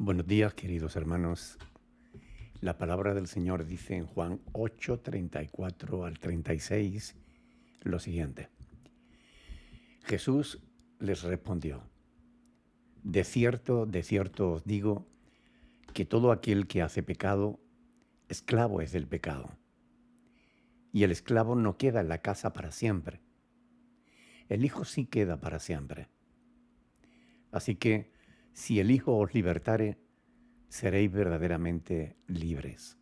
Buenos días, queridos hermanos. La palabra del Señor dice en Juan 8:34 al 36 lo siguiente. Jesús les respondió: de cierto os digo que todo aquel que hace pecado, esclavo es del pecado. Y el esclavo no queda en la casa para siempre. El Hijo sí queda para siempre. Así que, si el Hijo os libertare, seréis verdaderamente libres.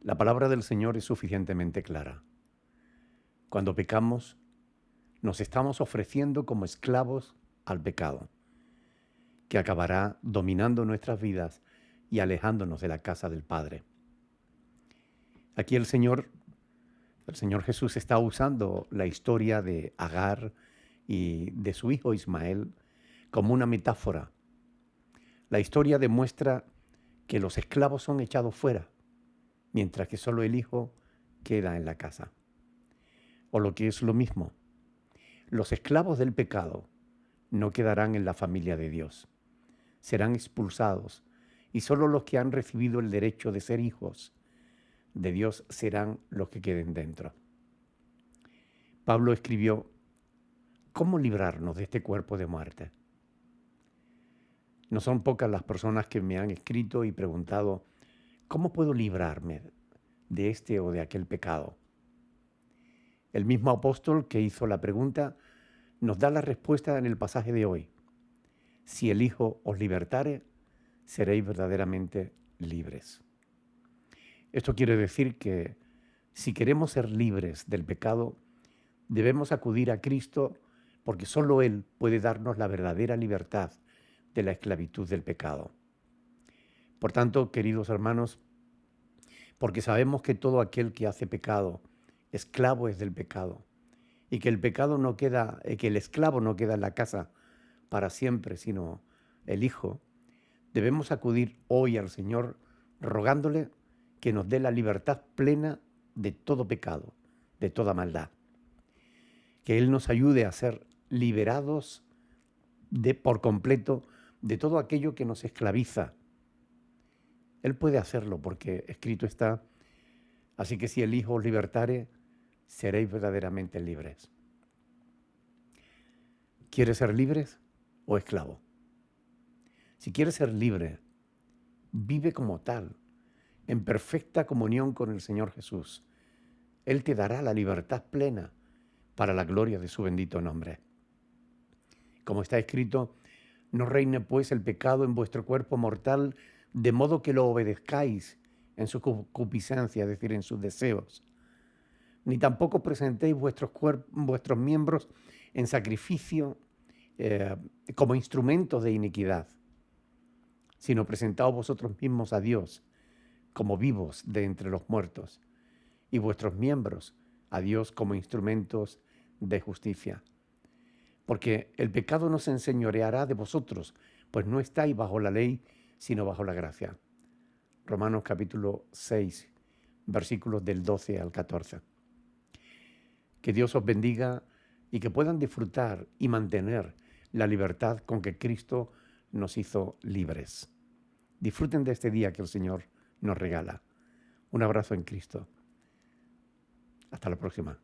La palabra del Señor es suficientemente clara. Cuando pecamos, nos estamos ofreciendo como esclavos al pecado, que acabará dominando nuestras vidas y alejándonos de la casa del Padre. Aquí el Señor Jesús está usando la historia de Agar y de su hijo Ismael como una metáfora. La historia demuestra que los esclavos son echados fuera, mientras que solo el hijo queda en la casa. O lo que es lo mismo, los esclavos del pecado no quedarán en la familia de Dios. Serán expulsados y solo los que han recibido el derecho de ser hijos de Dios serán los que queden dentro. Pablo escribió: ¿cómo librarnos de este cuerpo de muerte? No son pocas las personas que me han escrito y preguntado: ¿cómo puedo librarme de este o de aquel pecado? El mismo apóstol que hizo la pregunta nos da la respuesta en el pasaje de hoy. Si el Hijo os libertare, seréis verdaderamente libres. Esto quiere decir que si queremos ser libres del pecado, debemos acudir a Cristo, porque solo Él puede darnos la verdadera libertad de la esclavitud del pecado. Por tanto, queridos hermanos, porque sabemos que todo aquel que hace pecado, esclavo es del pecado, y que el esclavo no queda en la casa para siempre, sino el Hijo, debemos acudir hoy al Señor rogándole que nos dé la libertad plena de todo pecado, de toda maldad. Que Él nos ayude a ser liberados por completo de todo aquello que nos esclaviza. Él puede hacerlo porque escrito está: así que si el Hijo os libertare, seréis verdaderamente libres. ¿Quieres ser libres o esclavo? Si quieres ser libre, vive como tal, en perfecta comunión con el Señor Jesús. Él te dará la libertad plena para la gloria de su bendito nombre. Como está escrito: no reine pues el pecado en vuestro cuerpo mortal, de modo que lo obedezcáis en su concupiscencia, es decir, en sus deseos. Ni tampoco presentéis vuestros miembros en sacrificio como instrumentos de iniquidad, sino presentaos vosotros mismos a Dios como vivos de entre los muertos, y vuestros miembros a Dios como instrumentos de justicia. Porque el pecado no se enseñoreará de vosotros, pues no estáis bajo la ley, sino bajo la gracia. Romanos capítulo 6, versículos del 12 al 14. Que Dios os bendiga y que puedan disfrutar y mantener la libertad con que Cristo nos hizo libres. Disfruten de este día que el Señor nos regala. Un abrazo en Cristo. Hasta la próxima.